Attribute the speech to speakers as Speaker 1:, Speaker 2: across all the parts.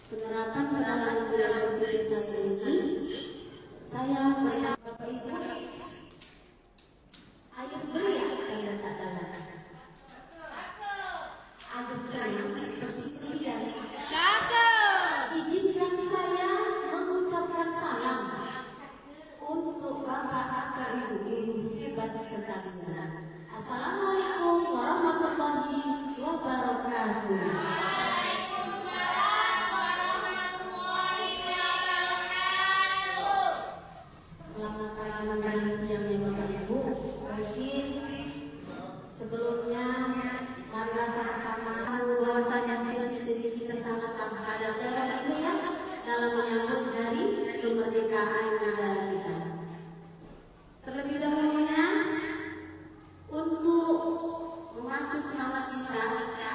Speaker 1: penerapan budaya positif ini, saya berharap Bapak Ibu ayo beri aduk kering seperti sedia. Izinkan saya mengucapkan salam untuk Bapak Ibu hebat sekalian. Assalamualaikum warahmatullahi wabarakatuh. Selamat pagi, siang, dan Bapak Ibu. Mungkin sebelumnya marilah sama-sama bahwasanya sisi kita sangat terhadap Bapak Ibu ya dalam menyambut hari kemerdekaan negara kita. Terlebih dahulunya untuk memacu semangat kita,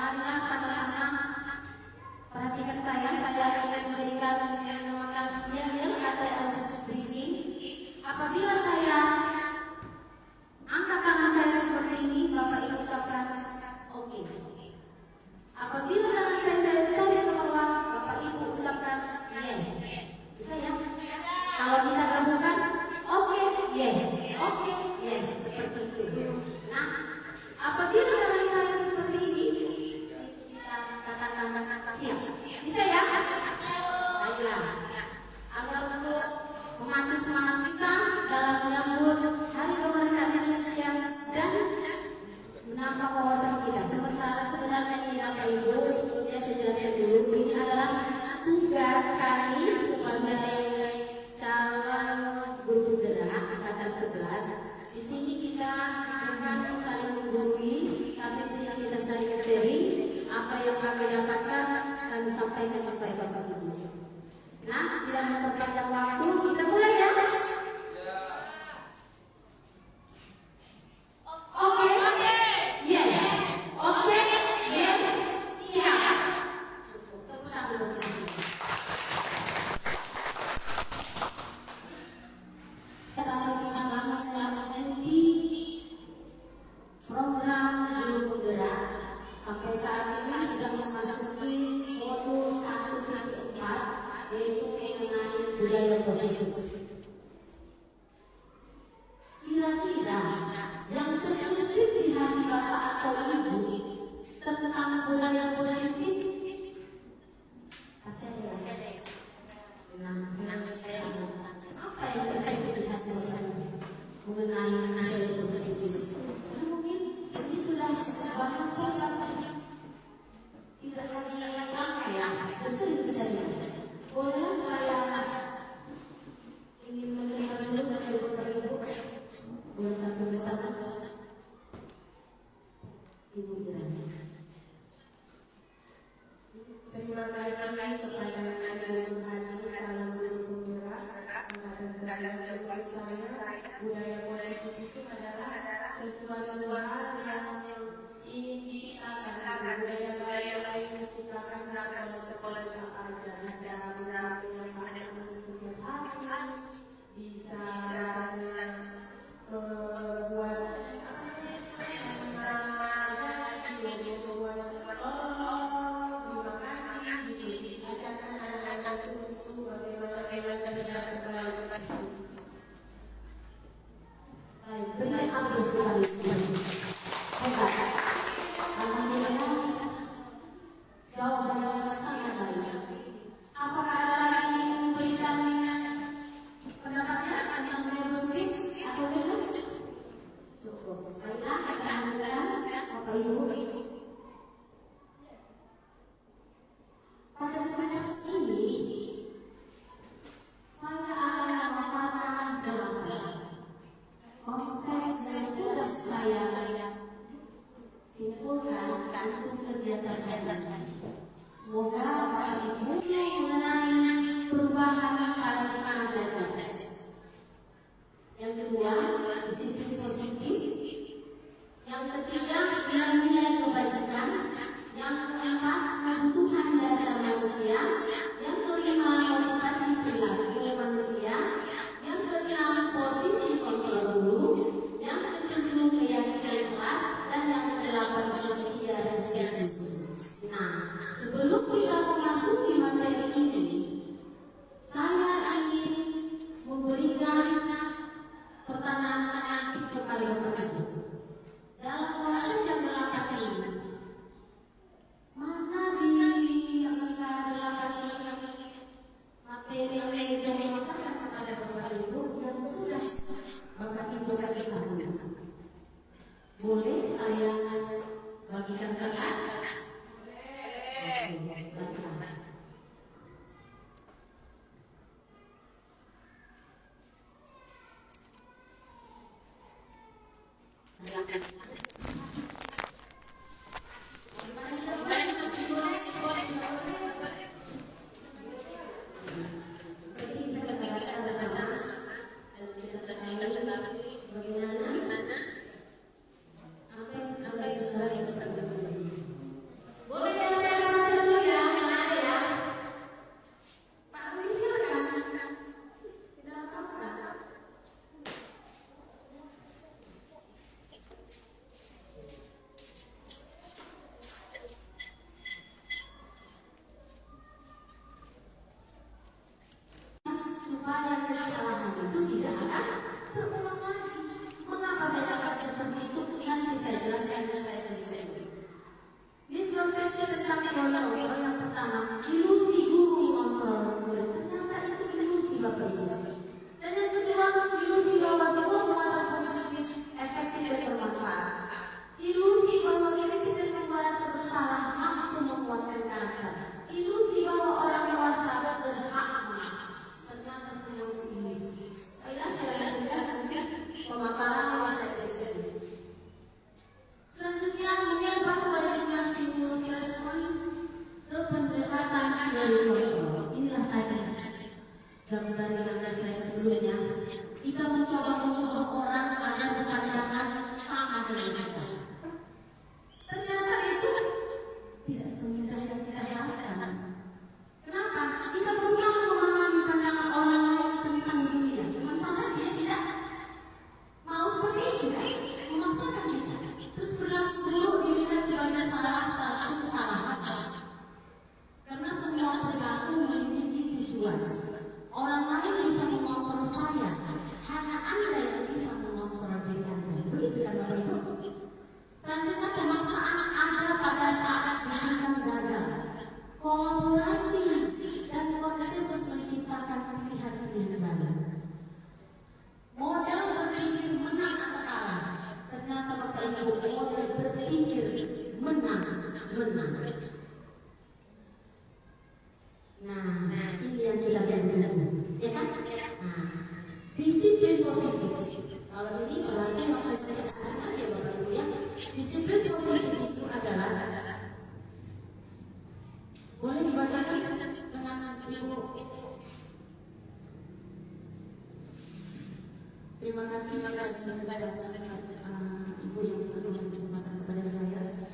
Speaker 1: marilah sama-sama perhatikan saya akan memberikan yang dinamakan yel atau bising. Apabila saya angkat tangan saya seperti ini, Bapak Ibu ucapkan oke. Apabila tangan saya tarik ke bawah, Bapak Ibu ucapkan yes. Bisa ya? Kalau kita gabungkan oke, yes, oke, yes, seperti itu. Nah, apabila tangan saya seperti ini, kita katakan siap. Bisa ya? Baiklah. Agar untuk memacu semangat kita dalam menyambut hari kemerdekaan Indonesia dan menambah wawasan kita. Sebenarnya ini Bapak Ibu, sebelumnya saya jelaskan dulu, ini adalah tugas kami sebagai calon guru gerak angkatan 11. Di sini kita bukan saling menggurui, tapi di sini kita saling sharing apa yang kami dapatkan kami sampaikan sampai Bapak Ibu. Nah, tidak memperpanjang waktu, kita mulai ya. Oke, yes, oke, yes, siap. Cukup, sambil bersama. Selamat di program guru penggerak sampai saat ini sudah memasuki modul 1.4, yaitu mengenai budaya positif. Kira-kira yang terbesit di hati Bapak atau Ibu tentang budaya positif? Senang saya apa yang terbesit di hati Bapak mengenai budaya positif? Mungkin ini sudah bahasa tidak lagi ya, sering terjadi. Boleh saya ingin mendengar dulu dari Bapak Ibu bersatu-bersatu Ibu Irani.
Speaker 2: Terima kasih kepada Ibu Haji calon guru penggerak angkatan 11 saya. Budaya positif itu adalah sesuatu hal yang ingin diciptakan, budaya lain diciptakan dalam sekolah aja bisa menyampaikan setiap hari, bisa membuat
Speaker 1: Jawaban sangat baik. Apakah ada lagi yang memberikan pendapatnya tentang budaya positif atau tidak? Cukup. Baiklah, kita lanjutkan Bapak Ibu. Pada kesempatan ini saya akan memaparkan konsep yang sudah saya Jadi bisa kita baca bersama dan kita ketahui bagaimana apa yang sudah kita ketahui. Boleh ya saya baca dulu ya, yang ada ya. Pak Louis silakan. Tidak apa-apa. Supaya kesalahan itu tidak akan terulang lagi. Mengapa saya cakap seperti itu? Nanti saya jelaskan dan saya tuliskan. Ini sebab sesi tentang teori yang pertama, ilusi guru kontrol murid. Ternyata itu ilusi Bapak Ibu. Dan yang kedua, ilusi bahwa semua muatan positif efektif dan bermanfaat. Ilusi bahwa kritik dan pembahasan bersalah mampu menguatkan karakter. Ilusi bahwa orang dewasa berhak emas. Ternyata semua ilusi. Ayolah saya lanjutkan pemaparan saya tersebut. Selanjutnya menyerah pada dunia stimulus respon ke pendekatan dari kontrol. Inilah tadi gambar yang saya sebelumnya. Kita mencoba orang agar berpandangan sama dengan kita. Ternyata itu tidak semudah yang kita harapkan. Kenapa? Kita berusaha memahami pandangan orang lain tentang dunia, sementara dia tidak mau seperti itu, memaksakan bisa. Terus berlaku dulu dilihat sebagai salah satu kesalahan. Karena semua perilaku memiliki tujuan. Orang lain bisa mengontrol saya, hanya Anda yang bisa mengontrol diri Anda. Begitu kan Bapak Ibu? Selanjutnya pemaksaan ada pada saat dihadapkan gagal. Kolaborasi dan konsensus menciptakan pilihan-pilihan baru. Model berpikir menang atau kalah. Ternyata Bapak Ibu, model berpikir menang. Nah, ini yang kita lihat, ya kan? Nah, disiplin positif. Kalau ini bahasa maksud saya aja Bapak Ibu ya. Disiplin positif itu adalah, boleh dibacakan dengan Ibu. Terima kasih kepada Ibu yang memberikan kesempatan kepada saya.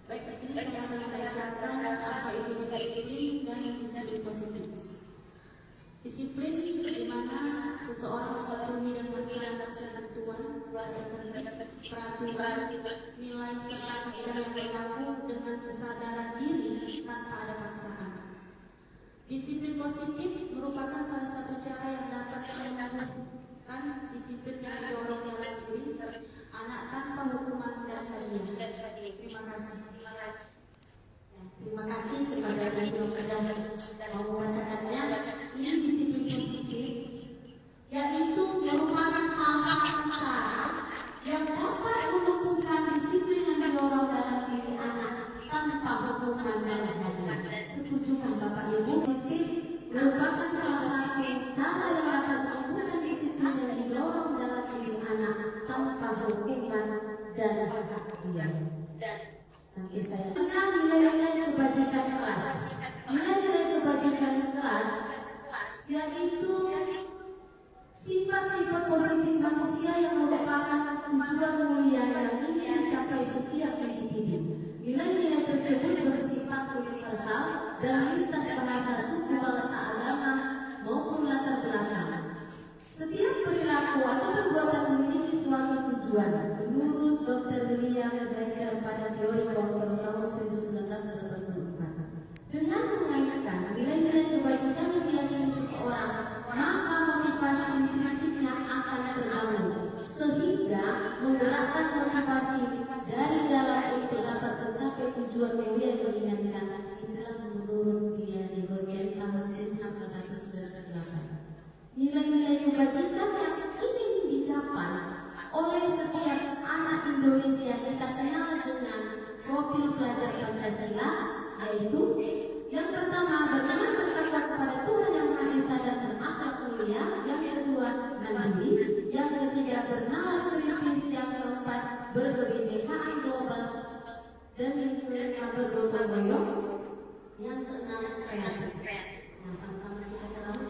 Speaker 1: Baik, di sini saya akan menjelaskan apa itu disiplin dan disiplin positif. Disiplin di mana seseorang mematuhi dan melaksanakan ketentuan, peraturan, nilai serta yang berlaku dengan kesadaran diri tanpa ada paksaan. Disiplin positif merupakan salah satu cara yang dapat menumbuhkan disiplin yang didorong dalam diri anak tanpa hukuman dan hadiah. Terima kasih. Terima kasih kepada Ibu yang sudah mau membacakannya. Ini disiplin positif, yaitu merupakan salah satu cara yang dapat menumbuhkan disiplin yang didorong dalam diri anak tanpa hukuman dan hadiah. Setuju kan Bapak Ibu? Positif merupakan salah satu cara yang dapat menumbuhkan disiplin yang didorong dalam diri anak tanpa hukuman dan hadiah. Nanti saya tentang nilai-nilai kebajikan kelas. Nilai-nilai kebajikan kelas yaitu sifat-sifat positif manusia yang merupakan tujuan mulia yang ingin dicapai setiap individu. Nilai-nilai tersebut bersifat universal dan lintas bahasa, suku, bangsa, agama maupun latar belakang. Setiap perilaku atau perbuatan memiliki suatu tujuan. Menurut Dr. William Glasser pada teori kontrol tahun 1944. Dengan mengaitkan nilai-nilai kebajikan yang diyakini seseorang, maka motivasi dirinya akan berlalu, sehingga menggerakkan motivasi dari dalam untuk dapat mencapai tujuan mulia yang diinginkan. Itulah menurut dia negosiasi tahun 1998. Nilai-nilai kebajikan yang ingin dicapai oleh setiap anak Indonesia kita kenal dengan profil pelajar Pancasila, yaitu yang pertama bagaimana bertakwa kepada Tuhan yang Maha Esa dan berakhlak mulia, yang kedua mandiri, yang ketiga bernalar kritis, yang keempat berkebinekaan global, dan yang kelima bergotong royong, yang keenam kreatif. Nah, sama-sama kita selalu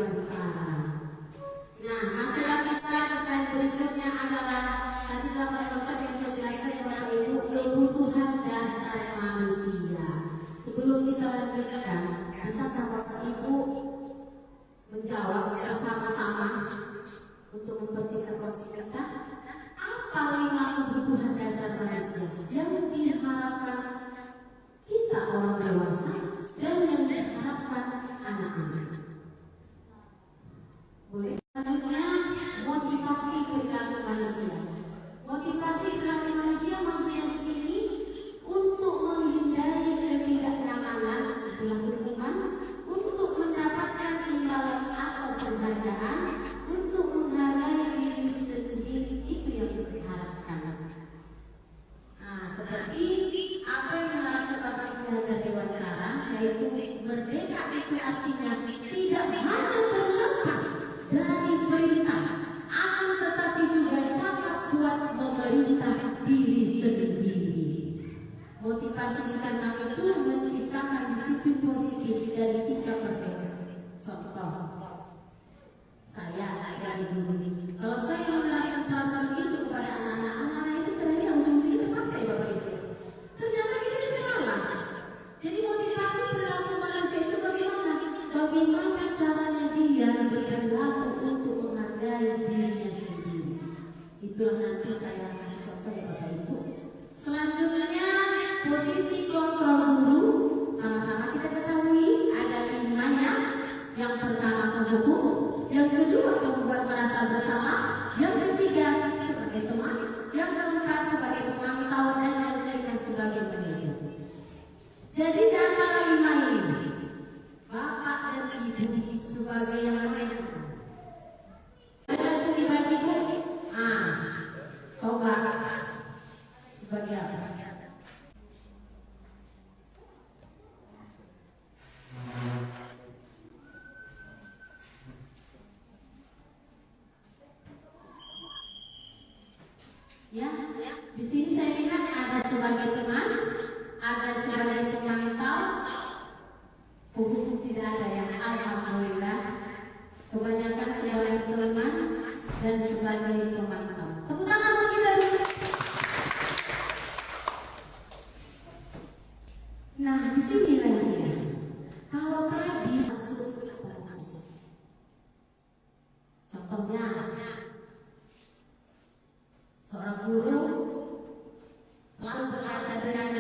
Speaker 1: Utara. Nah, masalah slide berikutnya adalah tadi dapat konsep yang saya jelaskan kepada Ibu, kebutuhan dasar manusia. Sebelum kita lanjutkan, bisakah Bapak Ibu menjawab bersama-sama untuk mempersingkat waktu kita? Apa 5 kebutuhan dasar manusia yang diharapkan kita orang dewasa dan yang diharapkan anak-anak? Boleh? Selanjutnya, motivasi perilaku manusia. Motivasi perilaku manusia maksudnya di sini untuk menghindari ketidaknyamanan, itulah hukuman, untuk mendapatkan imbalan atau penghargaan, untuk menghargai diri sendiri, itu yang diharapkan. Nah, seperti apa yang diharapkan Bapak Pengajar Dewan Utara, yaitu merdeka itu artinya tidak hanya terlepas dari perintah, akan tetapi juga cakap kuat memerintah diri sendiri. Motivasi kita itu menciptakan disiplin positif dan sikap berbeda. Contoh, saya dari dulu, kalau saya menerapkan peraturan itu kepada anak-anak itu terakhir ujung-ujungnya terpaksa ya Bapak Ibu. Ternyata itu salah. Jadi motivasi perilaku manusia itu bagaimana? Bagaimana caranya dia berperilaku untuk menghargai dirinya sendiri. Itulah nanti saya kasih contoh ya Bapak Ibu. Selanjutnya, posisi kontrol guru. Sama-sama kita ketahui ada 5-nya. Yang pertama penghukum, yang kedua membuat merasa bersalah, yang ketiga sebagai teman, yang keempat sebagai pemantau, dan yang kelima sebagai pengajar. Jadi di antara 5 ini, Bapak dan Ibu sebagai yang mana? Ada yang dibagi Bu? Coba sebagai apa? Ya, di sini saya lihat ada sebagai teman, ada sebagai pemantau. Hukum tidak ada yang alhamdulillah. Kebanyakan sebagai teman dan sebagai pemantau. Tepuk tangan buat kita dulu. Nah, di sini lagi ya. Kalau tadi masuk atau masuk. Contohnya, seorang guru selalu berkata dengan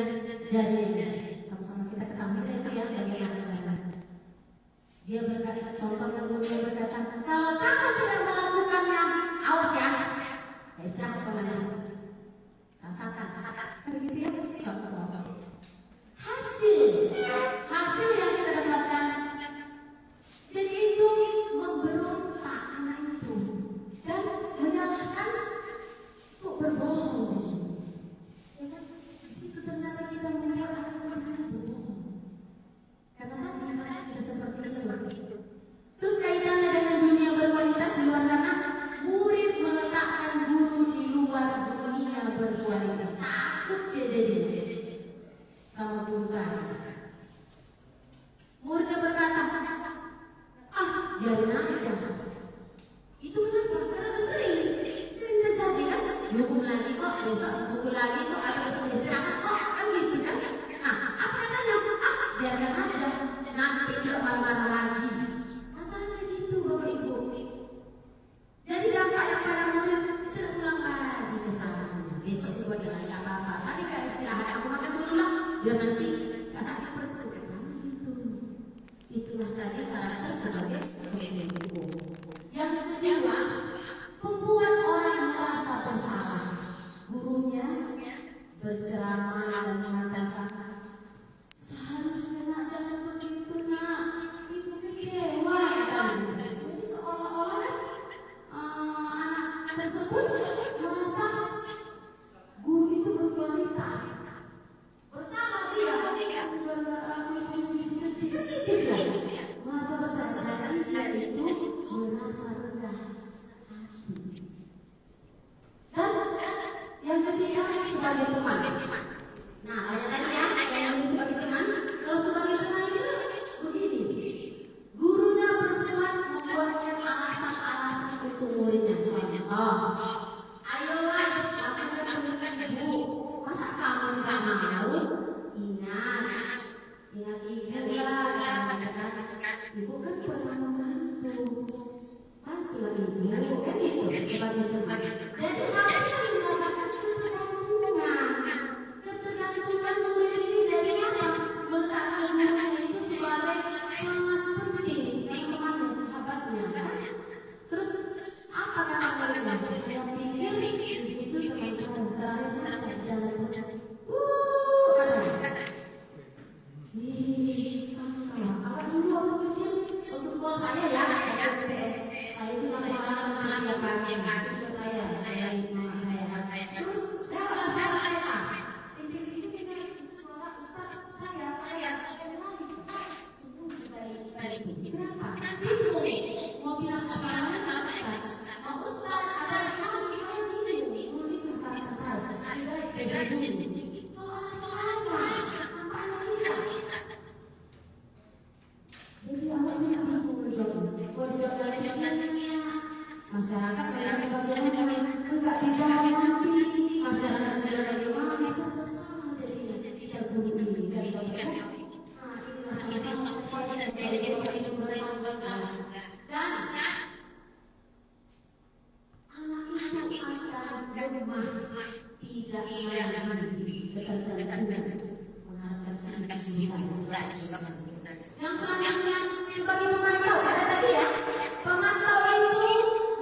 Speaker 1: jarinya. Sama-sama kita ketahui itu ya bagaimana caranya. Dia berkata, contohnya guru dia berkata, kalau kamu tidak melakukannya, awas ya. Istirahat kemana? Rasakan. Begitu ya. Contoh. Hasil yang kita dapatkan. Jadi itu memberontak anak itu dan menyalahkan kok berbohong. Ya kan? Di situ ternyata kita membuat anak itu berbohong. Karena tadi kita seperti itu. Terus kaitannya dengan dunia berkualitas di luar sana, murid meletakkan guru di luar dunia berkualitas. Takut dia jadi sama guru tadi. Muridnya berkata, biarin aja. Itu kenapa? Karena sering terjadi kan? Hukum lagi kok, besok hukum lagi kok, atau besok istirahat kok, kan gitu kan? Nah, apa katanya? Biarkan aja, nanti juga marah-marah lagi. Katanya gitu Bapak Ibu. Jadi dampaknya pada murid terulang lagi kesalahannya. Besok juga dia nggak apa-apa. Tadi kan istirahat, aku makan dulu lah, biar nanti nggak sakit perut. Itulah tadi karakter sebagai seorang guru. ingat-ingat ibu kan pernah membantu ibu kan itu sebagai teman. Jadi harusnya misalkan ketergantungan murid ini jadinya meletakkan murid itu sebagai sangat penting teman sahabatnya. Terus apa kata muridnya? Saya pikir itu teman terakhir jalan apa dulu waktu kecil untuk sekolah saya ya PPS saya itu nama saya terus saya suara ustaz saya kenapa mau bilang asalnya mau ustaz ada itu kata saya jadi awalnya aku dijawabnya masyarakat saya enggak dijawab nanti masyarakat juga bisa bersama jadinya tidak guru ini dan anak itu akan lemah tidak mengharapkan yang selanjutnya sebagai pemantau ada tadi ya, pemantau itu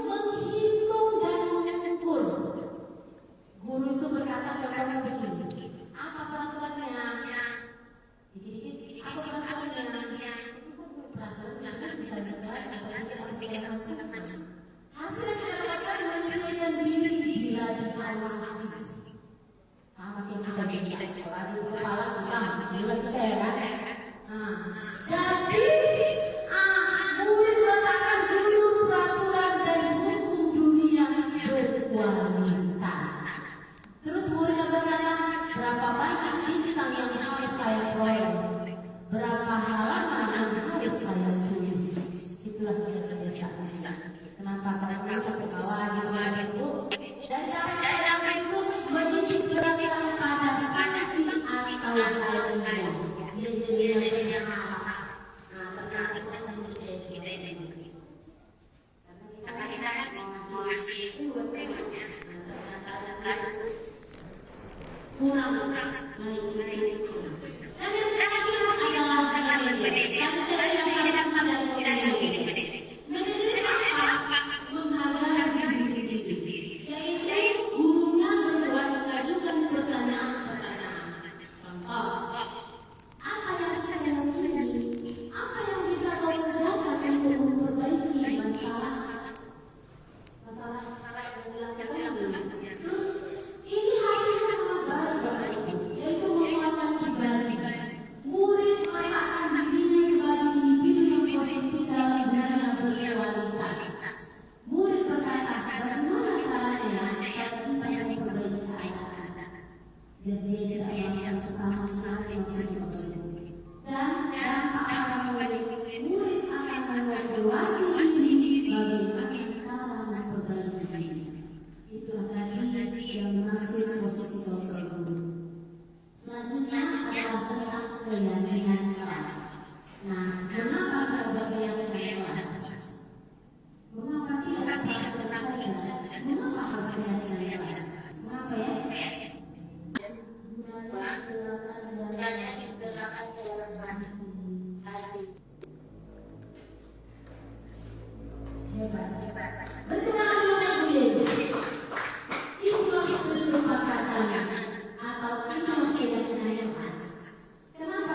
Speaker 1: menghitung dan mengukur. Guru itu berkata contohnya begini, apa peraturannya? Dikit-dikit apa peraturannya? Peraturannya bisa dibahas hasil yang kita dapatkan menyesuaikan diri bila diawasi. Sama kayak kita sekolah di kepala kita saya kan. Jadi murid meletakkan dulu peraturan dan hukum dunia berkualitas. Terus murid berkata, berapa banyak bintang yang harus saya peroleh, berapa halaman yang harus saya tulis. Itulah kebiasaan. Kenapa karena sampai bawah gitu dan cara itu mendidik perhatian pada saksi atau hadiah. Kenapa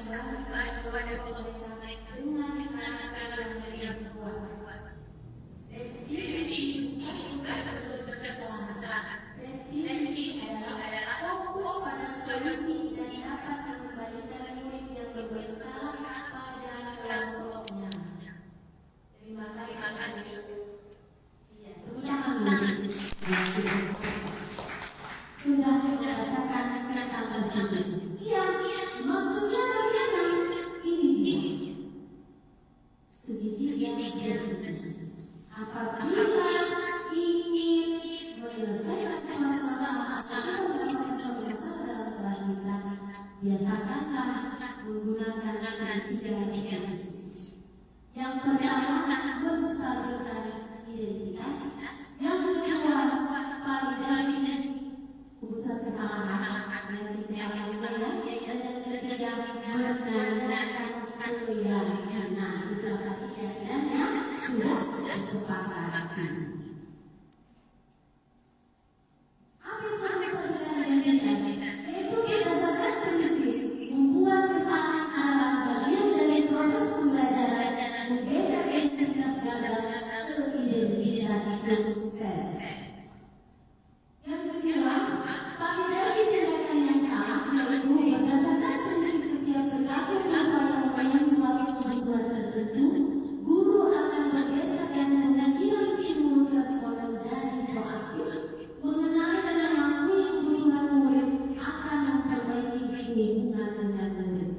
Speaker 1: kepada pemerintah dengan cara yang kuat. Restitusi bukan bentuk kesejahteraan. Restitusi adalah fokus pada solusi dan dapat mengembalikan murid yang bersalah pada kelompoknya. Terima kasih. Sudah bacakan tentang restitusi. Maksudnya bagaimana? Ini segitiga restitusi. Apabila ingin menyelesaikan suatu masalah atau mendapatkan suatu masalah dalam kelas kita, biasakanlah menggunakan segitiga restitusi. Yang pertama, menstabilkan identitas. Yang kedua, validasi kebutuhan kesalahan, yang kesalahan saya, dan yang ketiga, menanyakan keyakinan. Itulah keyakinan yang sudah disepakati. Apa itu menstabilkan identitas? Yaitu berdasarkan prinsip membuat kesalahan adalah bagian dari proses pembelajaran, menggeser identitas gagal ke identitas sukses. Yang kedua, validasi tindakan yang salah, yaitu berdasarkan prinsip setiap perilaku upaya suatu kebutuhan tertentu, guru akan bergeser dan mengirim stimulus respon menjadi proaktif, mengenali dan mengakui kebutuhan murid akan memperbaiki hubungan dengan murid.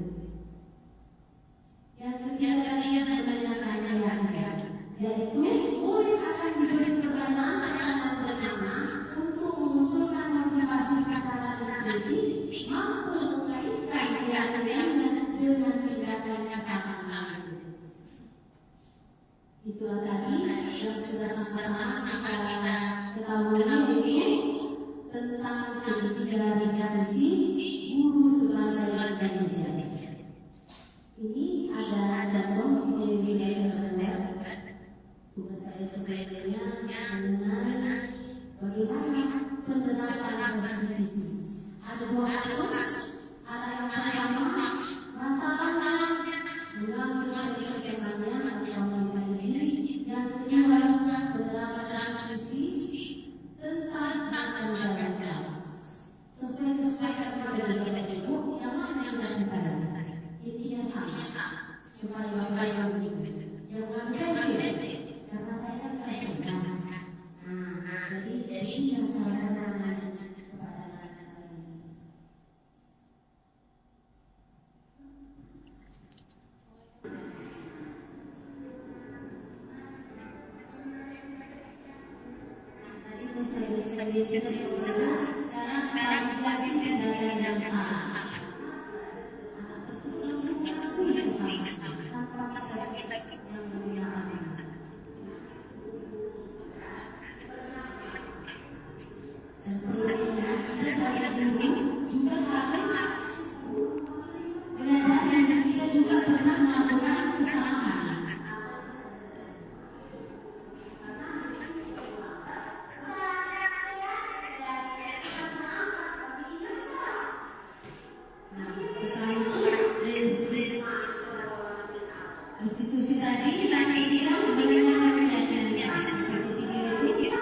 Speaker 1: Yang ketiga, menanyakan keyakinan, yaitu murid akan diberi pertanyaan pertama untuk memunculkan motivasi secara intuitif, mampu mengaitkan keyakinannya dengan tindakan yang sama. Itulah tadi yang sudah sama-sama kita ketahui tentang segitiga restitusi guru sebagai manajer. Ini ada contoh yang saya tugas saya sebenarnya mengenai bagaimana penerapan restitusi. Ada dua kasus. Ada yang pertama, masalah mengambil kesempatannya atau mengkaji. Yang kedua, penerapan restitusi tentang anggaran kelas. Sesuai kesepakatan dengan itu, yang mana yang kita intinya sama, supaya yang mengapresiasi. Karena saya suka. Jadi yang salah kepada anak saya ini. Tadi sekarang validasi tindakan yang salah. Tanpa kita yang menggunakan. Juga harus menyadari kita juga pernah melakukan kesalahan. Restitusi tadi kita mengenai keyakinan seperti diri jika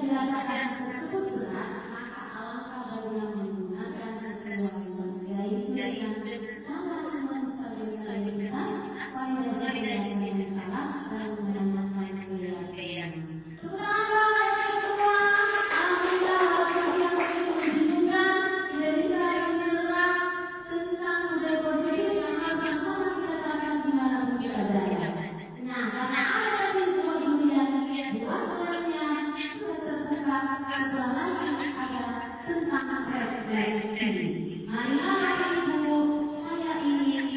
Speaker 1: dirasakan tersebut berat, maka alangkah bagi yang menggunakan sesuatu yaitu cara menstabilitas, validasi yang salah dan menanyakan keyakinan. Tentang refleksi. Marilah Bapak Ibu, saya ingin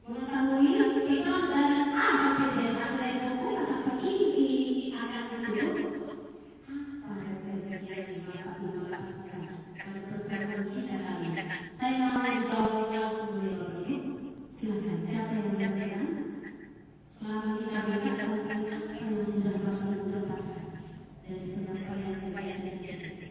Speaker 1: mengetahui sikap dari A sampai Z, dari buku sampai ini akan menuju apa refleksi yang Bapak Ibu lakukan pada program kita kali ini. Saya mau jawab sebelum ini. Silakan, siapa yang menyampaikan? Selama kita bukan yang sudah Bapak Ibu dapatkan dari penyampaian yang dia tadi.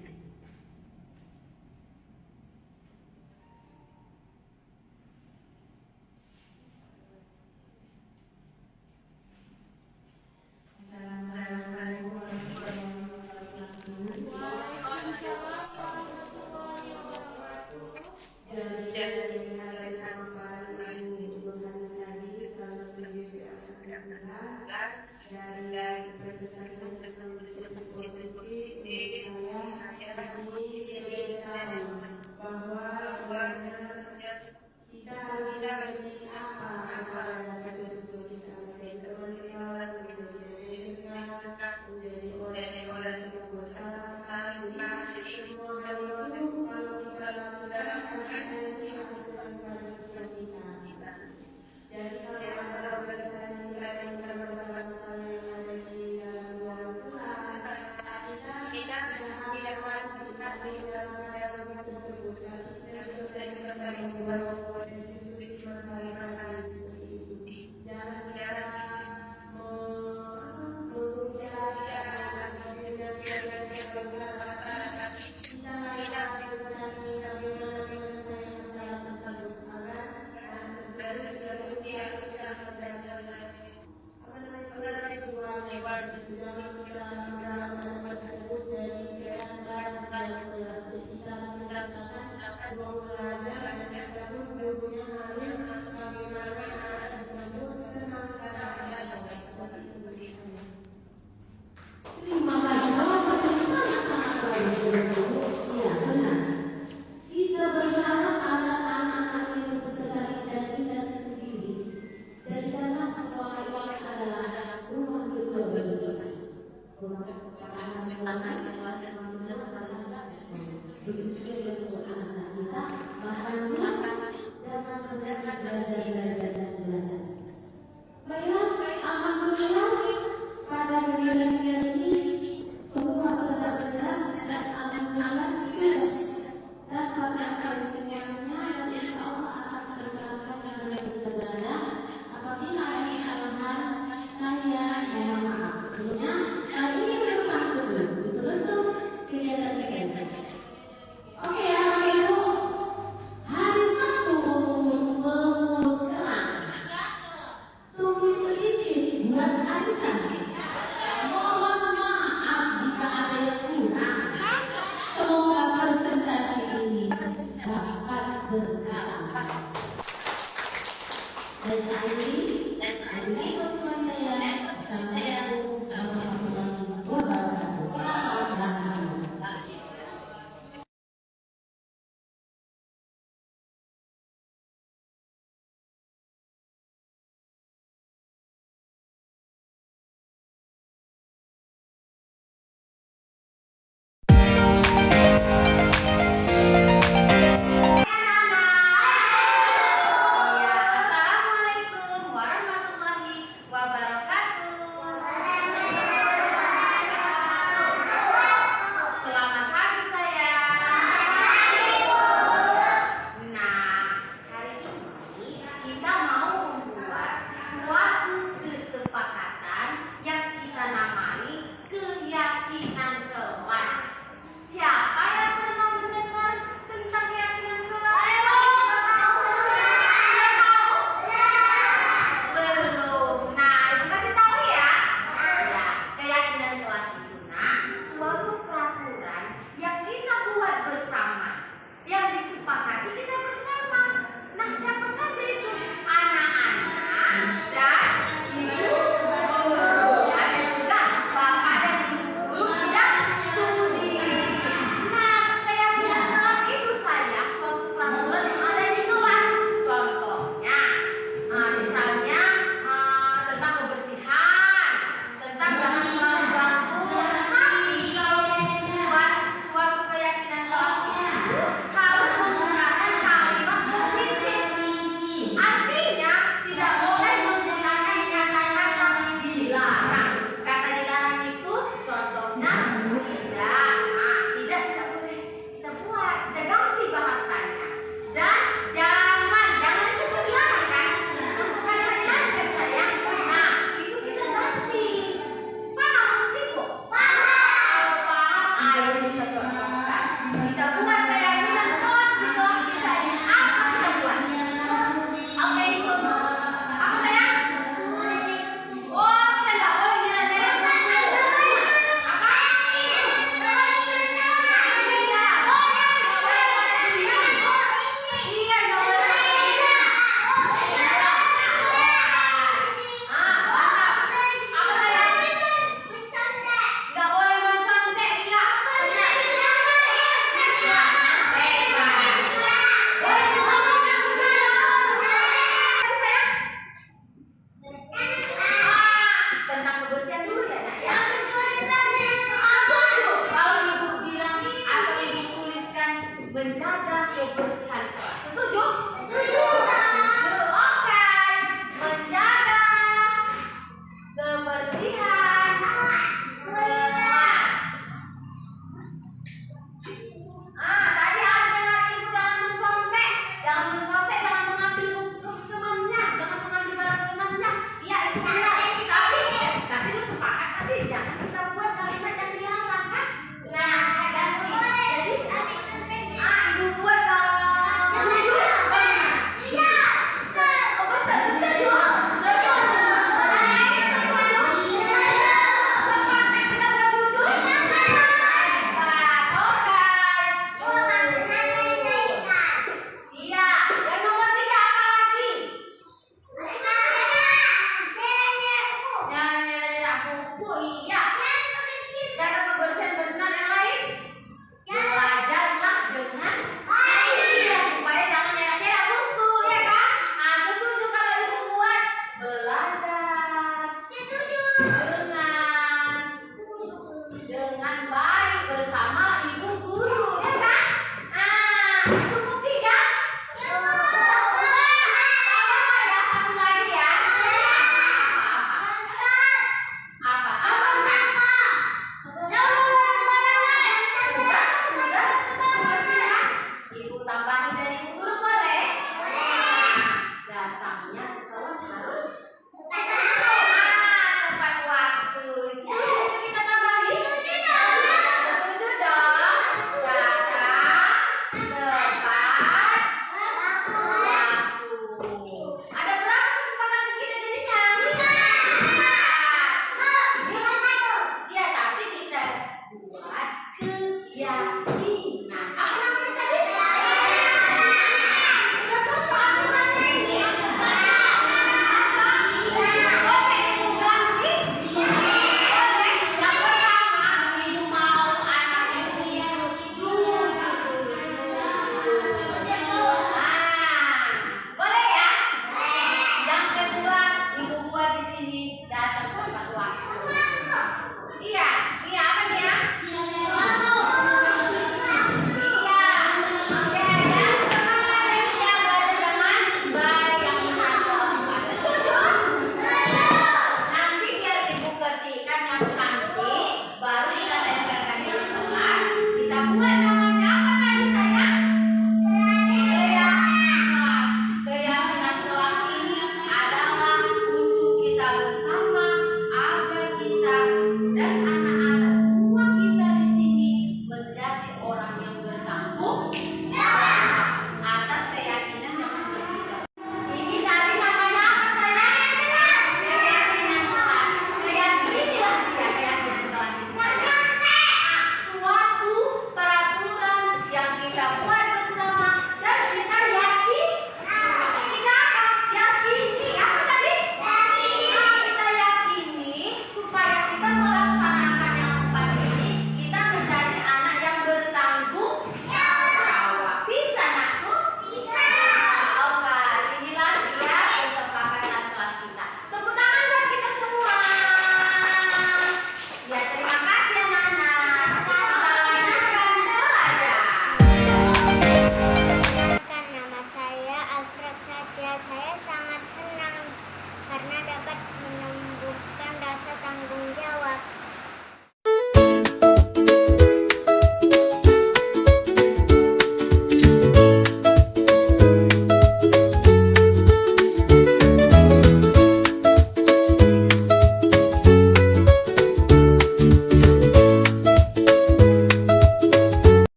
Speaker 3: Ayo kita contohkan. Kita buat keyakinan kelas di kelas kita ini. Apa kita buat? Oke, di kelompok. Apa sayang? Oh, kita nggak boleh nyerang-nyerang buku. Apa? Iya, nggak boleh. Apa sayang? Nggak boleh mencontek, iya. Tentang kebersihan dulu ya, Nak ya. Kalau ibu bilang atau ibu tuliskan menjaga kebersihan kelas, setuju?